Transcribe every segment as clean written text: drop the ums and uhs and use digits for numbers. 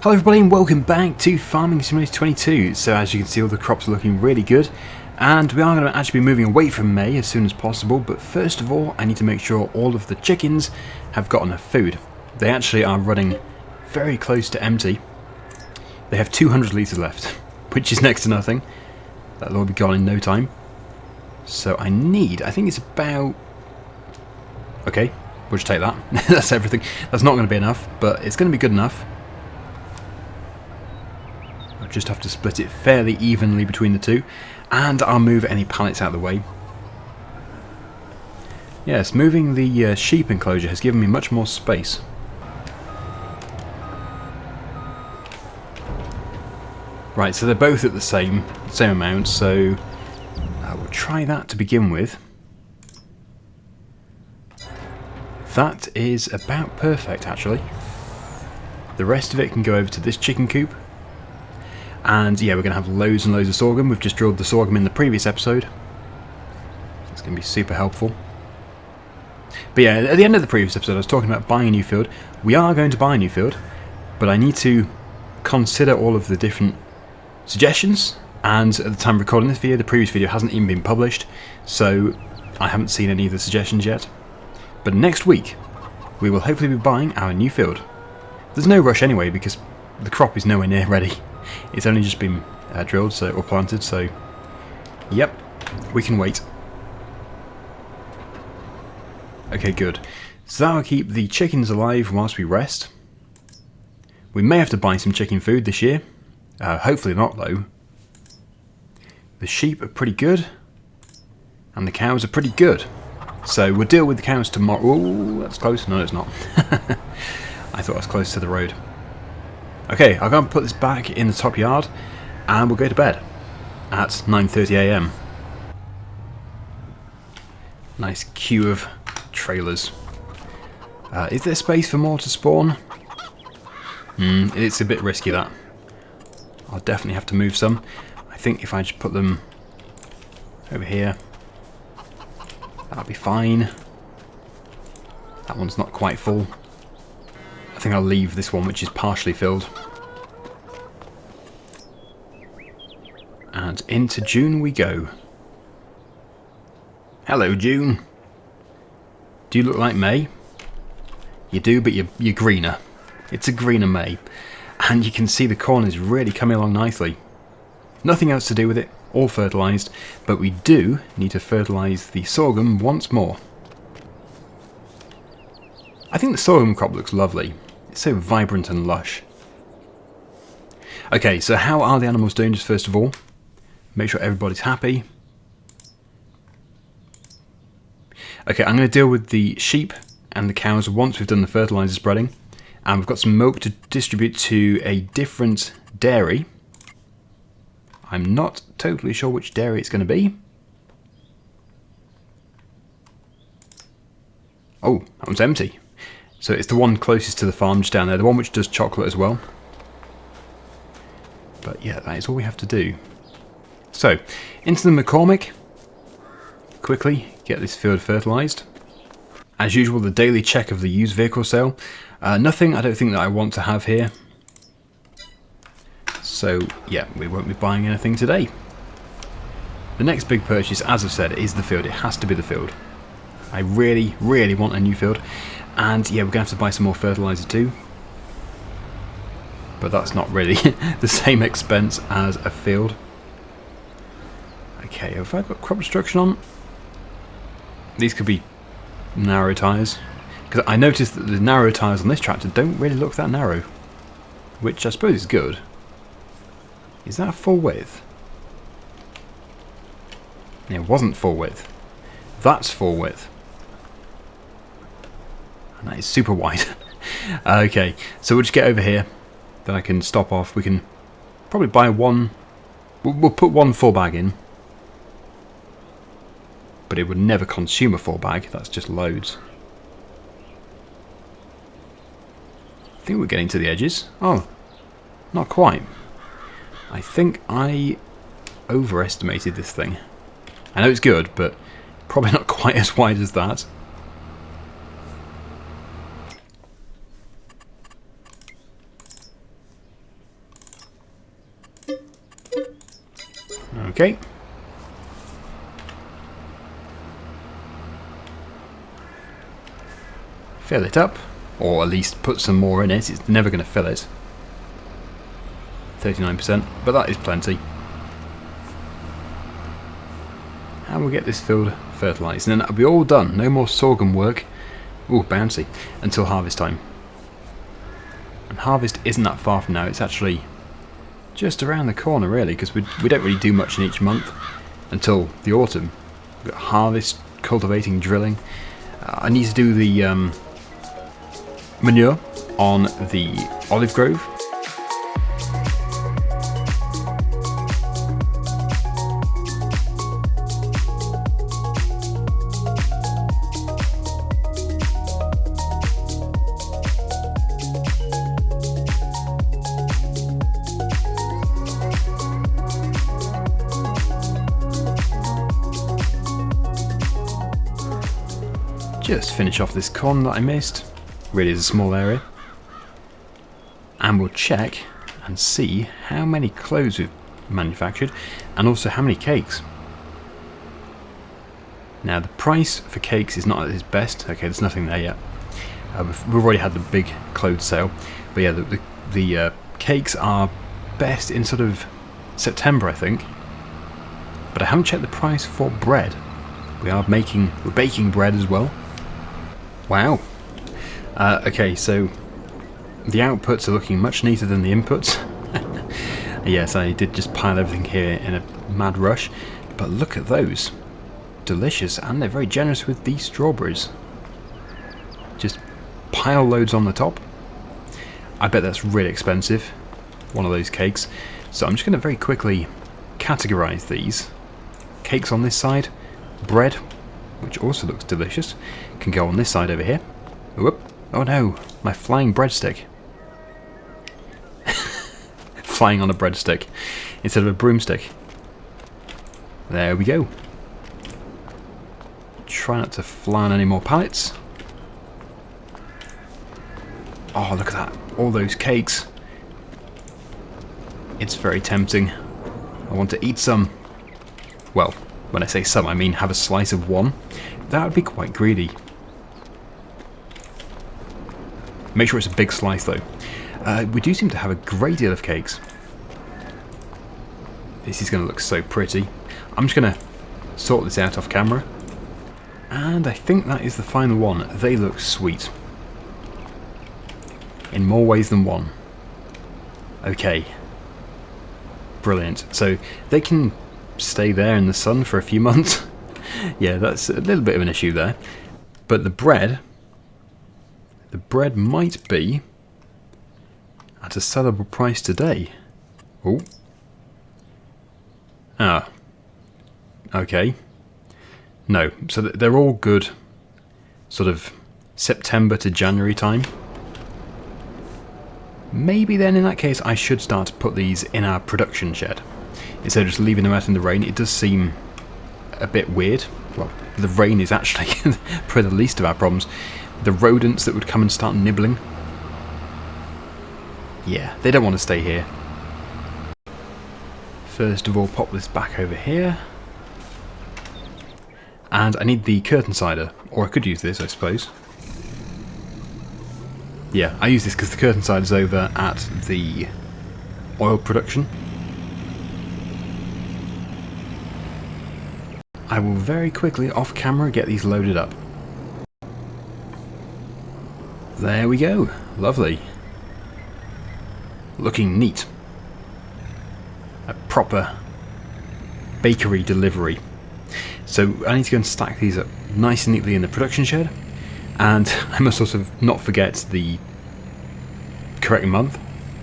Hello everybody and welcome back to Farming Simulator 22. So as you can see, all the crops are looking really good, and we are going to actually be moving away from May as soon as possible, but first of all I need to make sure all of the chickens have got enough food. They actually are running very close to empty. They have 200 litres left, which is next to nothing. That'll all be gone in no time. So I think it's about... Okay, we'll just take that. That's everything. That's not going to be enough, but it's going to be good enough. I'll just have to split it fairly evenly between the two, and I'll move any pallets out of the way. Yes, moving the sheep enclosure has given me much more space. Right, so they're both at the same amount, so we'll try that to begin with. That is about perfect, actually. The rest of it can go over to this chicken coop. And yeah, we're going to have loads and loads of sorghum. We've just drilled the sorghum in the previous episode. It's going to be super helpful. But yeah, at the end of the previous episode I was talking about buying a new field. We are going to buy a new field, but I need to consider all of the different suggestions. And at the time of recording this video, the previous video hasn't even been published, so I haven't seen any of the suggestions yet. But next week, we will hopefully be buying our new field. There's no rush anyway, because the crop is nowhere near ready. It's only just been drilled or planted, so yep, we can wait. Okay, good. So that will keep the chickens alive whilst we rest. We may have to buy some chicken food this year. Hopefully not, though. The sheep are pretty good, and the cows are pretty good. So we'll deal with the cows tomorrow. Ooh, that's close. No, it's not. I thought I was close to the road. Okay, I'm going to put this back in the top yard, and we'll go to bed at 9:30 AM. Nice queue of trailers. Is there space for more to spawn? It's a bit risky, that. I'll definitely have to move some. I think if I just put them over here, that'll be fine. That one's not quite full. I think I'll leave this one, which is partially filled. And into June we go. Hello, June. Do you look like May? You do, but you're greener. It's a greener May. And you can see the corn is really coming along nicely. Nothing else to do with it, all fertilised, but we do need to fertilise the sorghum once more. I think the sorghum crop looks lovely. It's so vibrant and lush. Okay, so how are the animals doing, just first of all? Make sure everybody's happy. Okay, I'm going to deal with the sheep and the cows once we've done the fertiliser spreading. And we've got some milk to distribute to a different dairy. I'm not totally sure which dairy it's going to be. Oh, that one's empty. So it's the one closest to the farm just down there, the one which does chocolate as well. But yeah, that is all we have to do. So, into the McCormick. Quickly get this field fertilised. As usual, the daily check of the used vehicle sale. Nothing I don't think that I want to have here. So yeah, we won't be buying anything today. The next big purchase, as I've said, is the field. It has to be the field. I really, really want a new field. And yeah, we're going to have to buy some more fertiliser too. But that's not really the same expense as a field. Okay, have I got crop destruction on? These could be narrow tyres. Because I noticed that the narrow tyres on this tractor don't really look that narrow. Which I suppose is good. Is that full width? It wasn't full width. That's full width. And that is super wide. Okay, so we'll just get over here. Then I can stop off. We can probably buy one. We'll put one full bag in. But it would never consume a full bag. That's just loads. I think we're getting to the edges. Oh, not quite. I think I overestimated this thing. I know it's good, but probably not quite as wide as that. Okay. Fill it up, or at least put some more in it. It's never going to fill it. 39%, but that is plenty. And we'll get this field fertilised, and then that'll be all done. No more sorghum work. Ooh, bouncy. Until harvest time. And harvest isn't that far from now. It's actually just around the corner, really, because we don't really do much in each month until the autumn. We've got harvest, cultivating, drilling. I need to do the manure on the olive grove. Just finish off this corn that I missed. Really is a small area. And we'll check and see how many clothes we've manufactured and also how many cakes. Now the price for cakes is not at its best. Okay, there's nothing there yet. We've already had the big clothes sale. But yeah, the cakes are best in sort of September, I think. But I haven't checked the price for bread. We're baking bread as well. Wow. Okay, so the outputs are looking much neater than the inputs. Yes, I did just pile everything here in a mad rush, but look at those. Delicious, and they're very generous with these strawberries. Just pile loads on the top. I bet that's really expensive, one of those cakes. So I'm just going to very quickly categorize these. Cakes on this side, bread, which also looks delicious, can go on this side over here. Whoop. Oh no, my flying breadstick. Flying on a breadstick instead of a broomstick. There we go. Try not to fly on any more pallets. Oh, look at that. All those cakes. It's very tempting. I want to eat some. Well, when I say some, I mean have a slice of one. That would be quite greedy. Make sure it's a big slice though. We do seem to have a great deal of cakes. This is going to look so pretty. I'm just going to sort this out off camera. And I think that is the final one. They look sweet. In more ways than one. Okay. Brilliant. So they can stay there in the sun for a few months. Yeah, that's a little bit of an issue there. But the bread might be at a sellable price today. Oh. Ah. Okay. No, so they're all good sort of September to January time. Maybe then in that case I should start to put these in our production shed. Instead of just leaving them out in the rain. It does seem a bit weird. Well, the rain is actually probably the least of our problems. The rodents that would come and start nibbling. Yeah, they don't want to stay here. First of all, pop this back over here. And I need the curtain cider, or I could use this, I suppose. Yeah, I use this because the curtain cider's over at the oil production. I will very quickly, off camera, get these loaded up. There we go. Lovely. Looking neat. A proper bakery delivery. So I need to go and stack these up nice and neatly in the production shed. And I must also not forget the correct month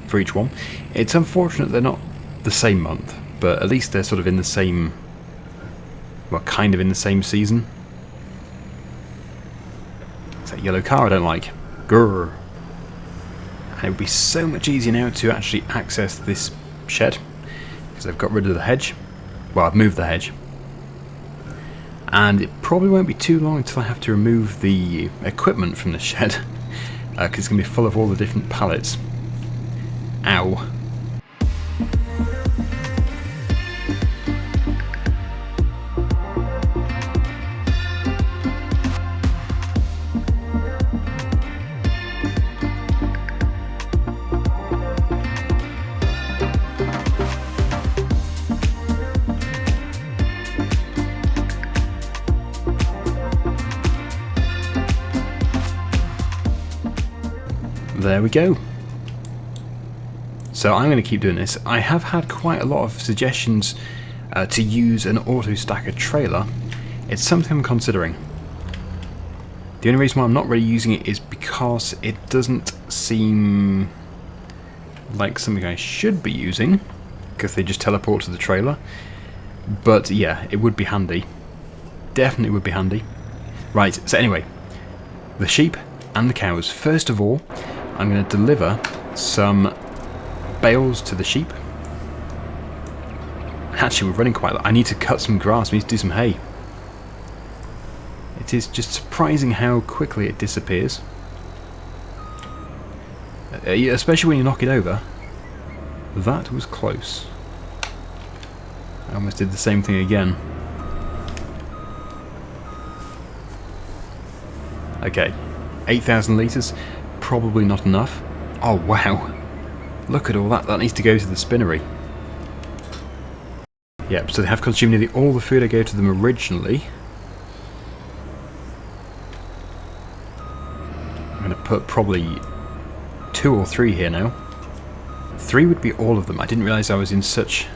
for each one. It's unfortunate they're not the same month, but at least they're sort of in the same... well, kind of in the same season. It's that yellow car I don't like. Grrr. And it would be so much easier now to actually access this shed, because I've got rid of the hedge. Well, I've moved the hedge. And it probably won't be too long until I have to remove the equipment from the shed, because it's going to be full of all the different pallets. Ow. we go. So I'm going to keep doing this. I have had quite a lot of suggestions to use an auto stacker trailer. It's something I'm considering. The only reason why I'm not really using it is because it doesn't seem like something I should be using, because they just teleport to the trailer. But yeah, it would be handy. Definitely would be handy. Right, so anyway, the sheep and the cows. First of all, I'm going to deliver some bales to the sheep. Actually, we're running quite low. I need to cut some grass. We need to do some hay. It is just surprising how quickly it disappears. Especially when you knock it over. That was close. I almost did the same thing again. Okay, 8,000 litres, probably not enough. Oh wow, look at all that, that needs to go to the spinnery. Yep, so they have consumed nearly all the food I gave to them originally. I'm going to put probably 2 or 3 here now. 3 would be all of them. I didn't realise I was in such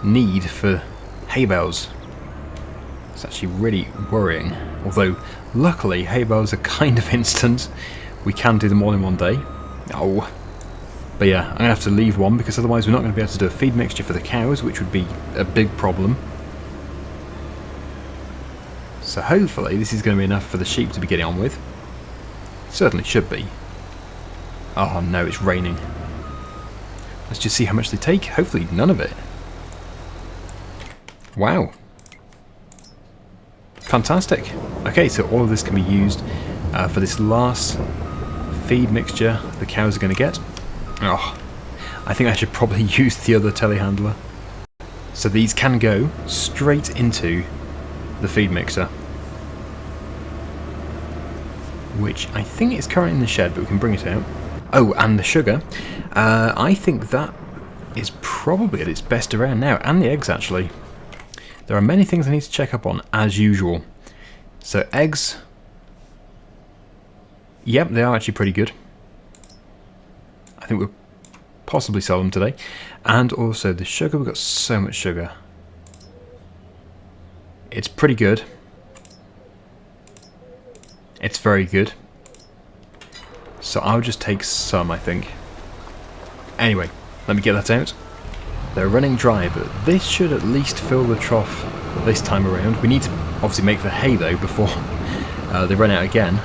need for hay bales. It's actually really worrying. Although, luckily, hay bales are kind of instant. We can do them all in one day. Oh. But yeah, I'm going to have to leave one because otherwise we're not going to be able to do a feed mixture for the cows, which would be a big problem. So hopefully this is going to be enough for the sheep to be getting on with. Certainly should be. Oh no, it's raining. Let's just see how much they take. Hopefully none of it. Wow. Fantastic. Okay, so all of this can be used for this last feed mixture the cows are going to get. Oh, I think I should probably use the other telehandler. So these can go straight into the feed mixer, which I think is currently in the shed, but we can bring it out. Oh, and the sugar. I think that is probably at its best around now, and the eggs actually. There are many things I need to check up on, as usual. So eggs, yep, they are actually pretty good. I think we'll possibly sell them today. And also the sugar, we've got so much sugar. It's pretty good. It's very good. So I'll just take some, I think. Anyway, let me get that out. They're running dry, but this should at least fill the trough this time around. We need to obviously make the hay though before they run out again.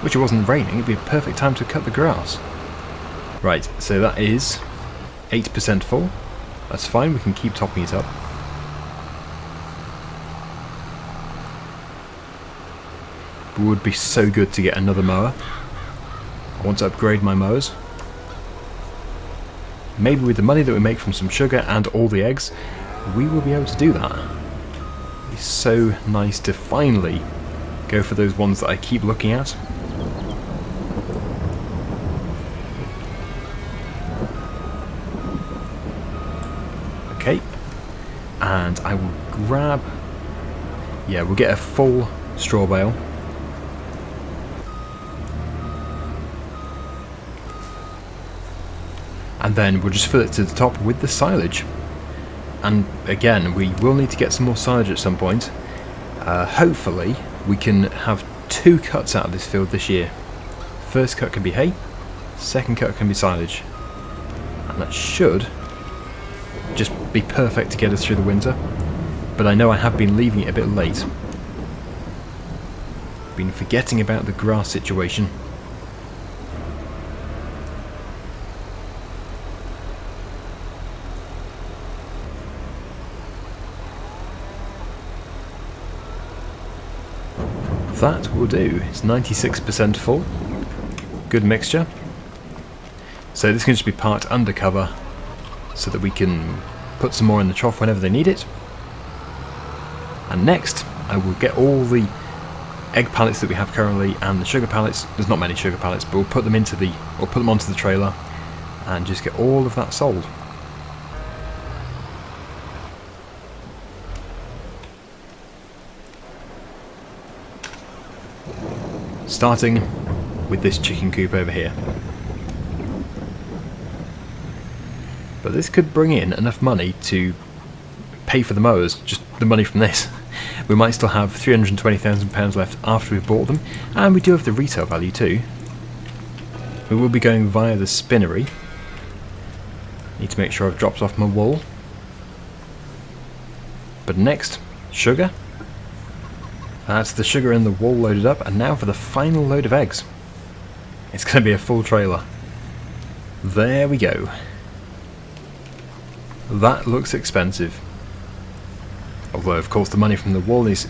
Which it wasn't raining, it'd be a perfect time to cut the grass. Right, so that is 8% full. That's fine, we can keep topping it up. It would be so good to get another mower. I want to upgrade my mowers. Maybe with the money that we make from some sugar and all the eggs, we will be able to do that. It's so nice to finally go for those ones that I keep looking at. Okay, and I will grab, yeah, we'll get a full straw bale. And then we'll just fill it to the top with the silage. And again, we will need to get some more silage at some point. Hopefully we can have 2 cuts out of this field this year. First cut can be hay, second cut can be silage. And that should just be perfect to get us through the winter. But I know I have been leaving it a bit late. Been forgetting about the grass situation. That will do. It's 96% full. Good mixture. So this can just be parked undercover so that we can put some more in the trough whenever they need it. And next I will get all the egg pallets that we have currently and the sugar pallets. There's not many sugar pallets, but we'll put them onto the trailer and just get all of that sold. Starting with this chicken coop over here. But this could bring in enough money to pay for the mowers, just the money from this. We might still have £320,000 left after we've bought them, and we do have the retail value too. We will be going via the spinnery. Need to make sure I've dropped off my wool. But next, sugar. That's the sugar and the wool loaded up, and now for the final load of eggs. It's going to be a full trailer. There we go. That looks expensive. Although, of course, the money from the wool is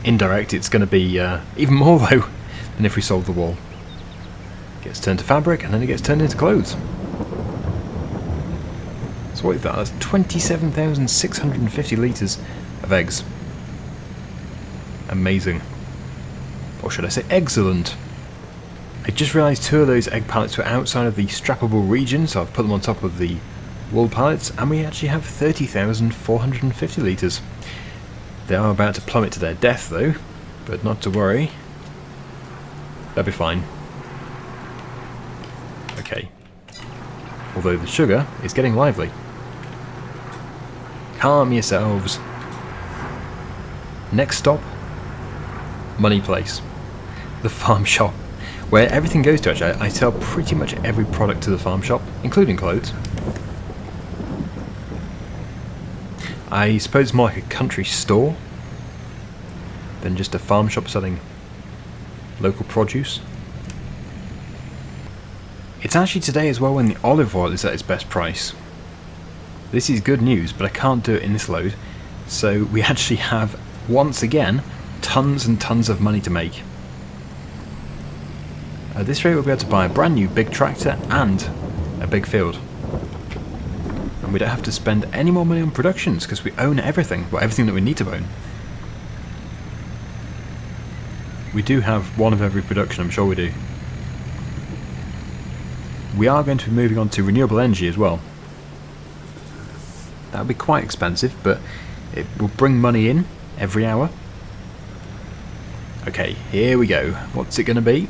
indirect. It's going to be even more, though, than if we sold the wool. It gets turned to fabric, and then it gets turned into clothes. So what is that? That's 27,650 litres of eggs. Amazing. Or should I say excellent. I just realised 2 of those egg pallets were outside of the strappable region, so I've put them on top of the wool pallets, and we actually have 30,450 litres. They are about to plummet to their death though, but not to worry. They'll be fine. Okay. Although the sugar is getting lively. Calm yourselves. Next stop, Money Place. The farm shop. Where everything goes to actually. I sell pretty much every product to the farm shop, including clothes. I suppose it's more like a country store than just a farm shop selling local produce. It's actually today as well when the olive oil is at its best price. This is good news, but I can't do it in this load, so we actually have, once again, tons and tons of money to make. At this rate we'll be able to buy a brand new big tractor and a big field. And we don't have to spend any more money on productions because we own everything, well, everything that we need to own. We do have one of every production, I'm sure we do. We are going to be moving on to renewable energy as well. That would be quite expensive, but it will bring money in every hour. Okay, here we go. What's it going to be?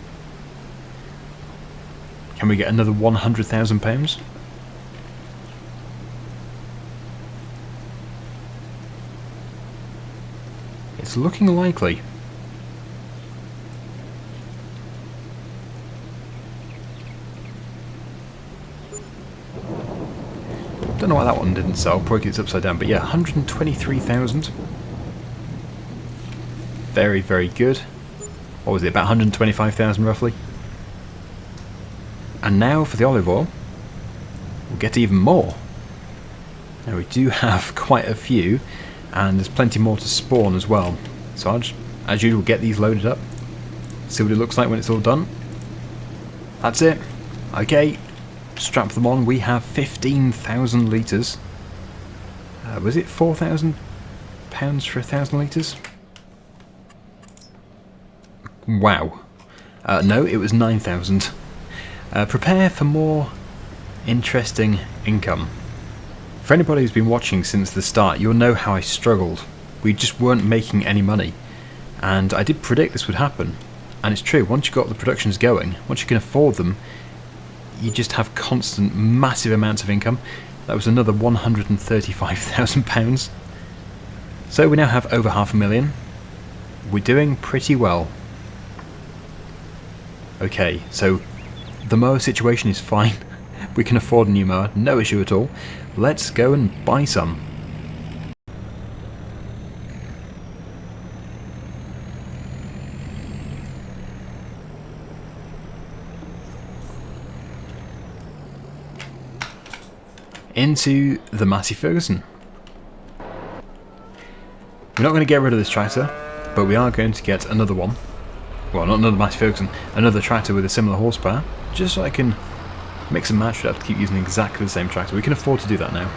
Can we get another £100,000? It's looking likely. Don't know why that one didn't sell, probably it's upside down, but yeah, 123,000. Very, very good. What was it, about 125,000 roughly? And now for the olive oil, we'll get even more. Now we do have quite a few, and there's plenty more to spawn as well. So I'll just, as usual, get these loaded up, see what it looks like when it's all done. That's it. Okay, strap them on. We have 15,000 litres. Was it £4,000 for 1,000 litres? Wow. No, it was 9,000. Prepare for more interesting income. For anybody who's been watching since the start, you'll know how I struggled. We just weren't making any money. And I did predict this would happen. And it's true, once you've got the productions going, once you can afford them, you just have constant, massive amounts of income. That was another £135,000. So we now have over £500,000. We're doing pretty well. Okay, so the mower situation is fine. We can afford a new mower, no issue at all. Let's go and buy some. Into the Massey Ferguson. We're not going to get rid of this tractor, but we are going to get another one. Well, not another Massey Ferguson, another tractor with a similar horsepower, just so I can mix and match. We have to keep using exactly the same tractor. We can afford to do that now.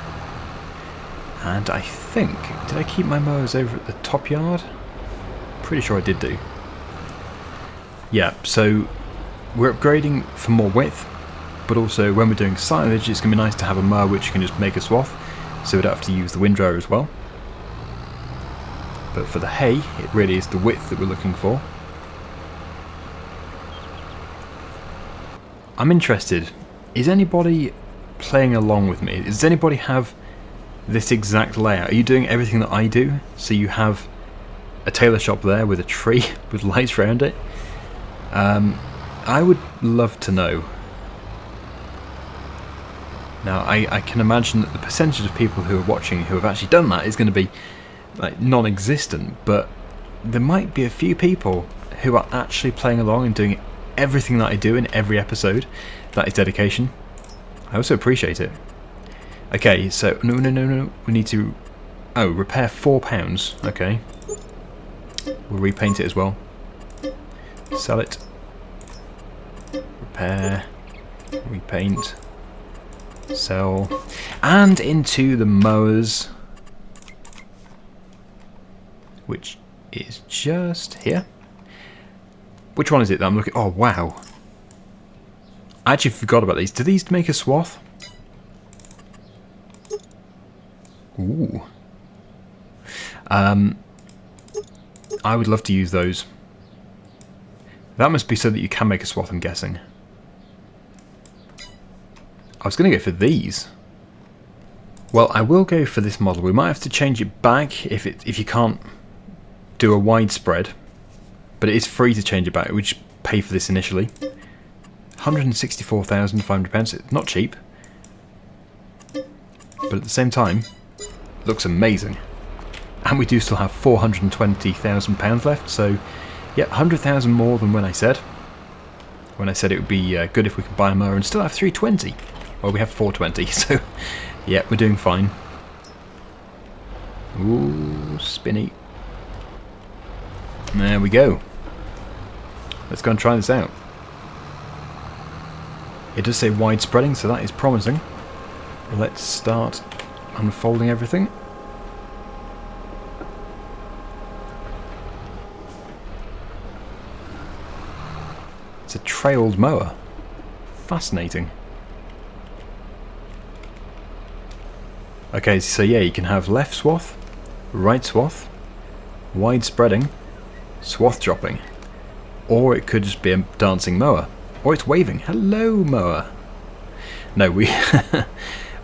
And I think, did I keep my mowers over at the top yard? Pretty sure I did do. Yeah, so we're upgrading for more width, but also when we're doing silage, it's going to be nice to have a mower which can just make a swath, so we don't have to use the windrower as well. But for the hay, it really is the width that we're looking for. I'm interested. Is anybody playing along with me? Does anybody have this exact layout? Are you doing everything that I do? So you have a tailor shop there with a tree with lights around it? I would love to know. Now, I can imagine that the percentage of people who are watching who have actually done that is going to be like non-existent, but there might be a few people who are actually playing along and doing everything that I do in every episode. That is dedication. I also appreciate it. Okay, so no. We need to repair £4. Okay, we'll repaint it as well. Sell it. Repair. Repaint. Sell. And into the mowers, which is just here. Which one is it that I'm looking? Oh wow! I actually forgot about these. Do these make a swath? Ooh. I would love to use those. That must be so that you can make a swath, I'm guessing. I was going to go for these. Well, I will go for this model. We might have to change it back if you can't do a widespread, but it is free to change it back. We just pay for this initially. £164,500. It's not cheap, but at the same time, it looks amazing. And we do still have £420,000 left. So, yeah, 100,000 more than when I said. When I said it would be good if we could buy a mower and still have 320. Well, we have 420, so yeah, we're doing fine. Ooh, spinny. There we go. Let's go and try this out. It does say wide spreading, so that is promising. Let's start unfolding everything. It's a trailed mower. Fascinating. Okay, so yeah, you can have left swath, right swath, wide spreading, swath dropping, or it could just be a dancing mower, or it's waving. Hello, mower. No, we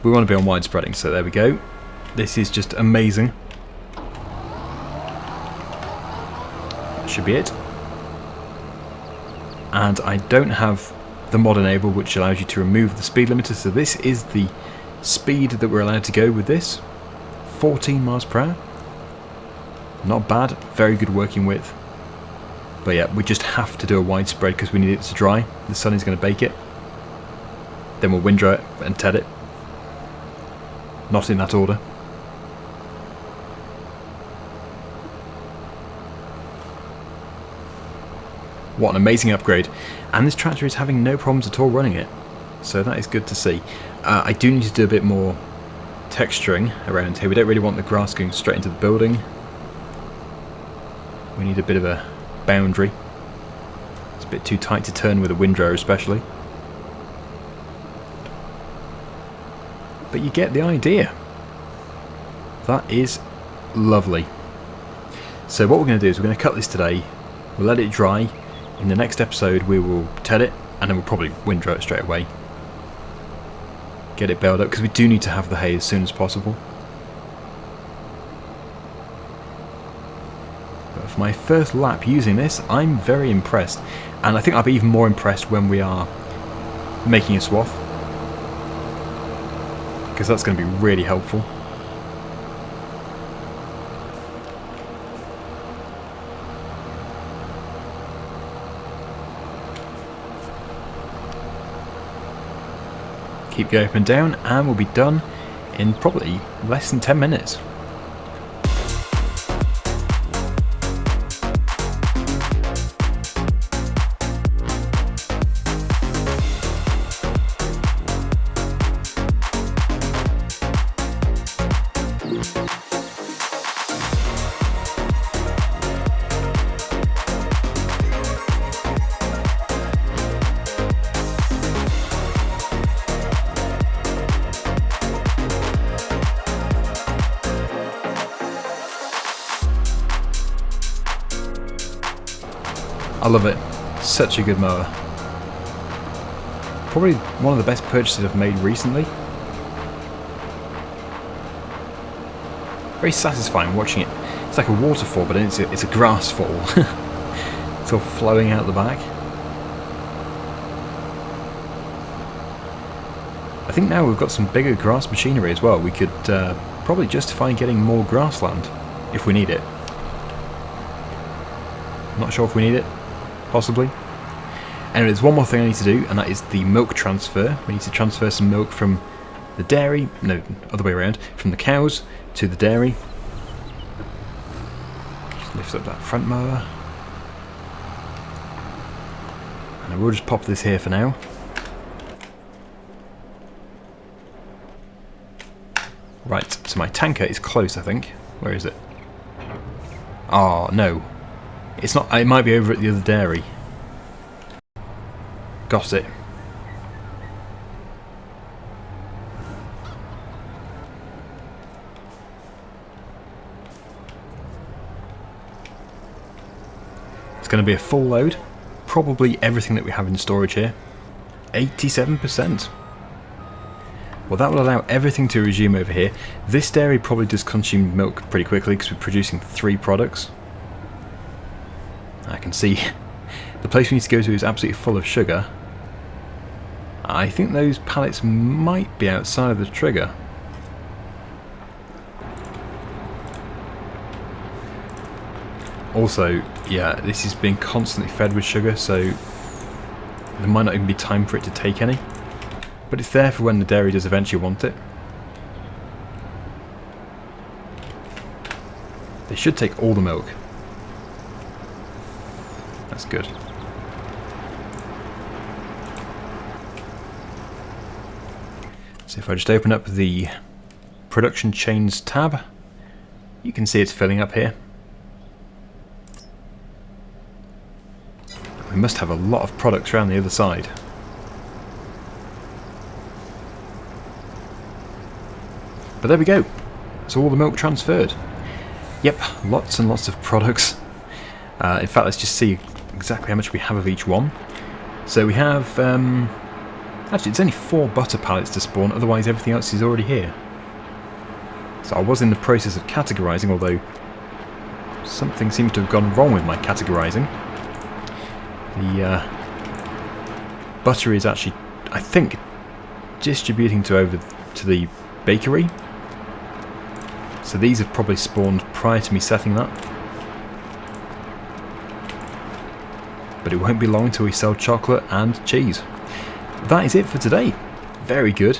we want to be on wide spreading, so there we go. This is just amazing. That should be it. And I don't have the mod enable, which allows you to remove the speed limiter, so this is the speed that we're allowed to go with this. 14 miles per hour. Not bad, very good working width. But yeah, we just have to do a wide spread because we need it to dry. The sun is going to bake it. Then we'll windrow it and ted it. Not in that order. What an amazing upgrade. And this tractor is having no problems at all running it. So that is good to see. I do need to do a bit more texturing around here. We don't really want the grass going straight into the building. We need a bit of a boundary. It's a bit too tight to turn with a windrow especially. But you get the idea. That is lovely. So what we're going to do is we're going to cut this today. We'll let it dry. In the next episode we will ted it and then we'll probably windrow it straight away. Get it baled up because we do need to have the hay as soon as possible. But for my first lap using this, I'm very impressed, and I think I'll be even more impressed when we are making a swath, because that's going to be really helpful. Keep going up and down, and we'll be done in probably less than 10 minutes. I love it. Such a good mower. Probably one of the best purchases I've made recently. Very satisfying watching it. It's like a waterfall, but it's a grass fall. It's all flowing out the back. I think now we've got some bigger grass machinery as well. We could probably justify getting more grassland if we need it. Not sure if we need it. Possibly. Anyway, there's one more thing I need to do, and that is the milk transfer. We need to transfer some milk from the dairy, no, other way around, from the cows to the dairy. Just lift up that front mower. And I will just pop this here for now. Right, so my tanker is close, I think. Where is it? Oh, no. It's not, it might be over at the other dairy. Got it. It's going to be a full load. Probably everything that we have in storage here. 87%. Well, that will allow everything to resume over here. This dairy probably does consume milk pretty quickly because we're producing 3 products. I can see the place we need to go to is absolutely full of sugar. I think those pallets might be outside of the trigger. Also, yeah, this is being constantly fed with sugar, so there might not even be time for it to take any. But it's there for when the dairy does eventually want it. They should take all the milk. That's good. So if I just open up the production chains tab, you can see it's filling up here. We must have a lot of products around the other side. But there we go. That's all the milk transferred. Yep, lots and lots of products. In fact, let's just see exactly how much we have of each one. So we have... actually, it's only 4 butter pallets to spawn, otherwise everything else is already here. So I was in the process of categorising, although something seems to have gone wrong with my categorising. The butter is actually, I think, distributing over to the bakery. So these have probably spawned prior to me setting that. But it won't be long until we sell chocolate and cheese. That is it for today. Very good.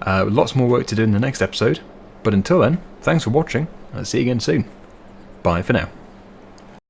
Lots more work to do in the next episode. But until then, thanks for watching. I'll see you again soon. Bye for now.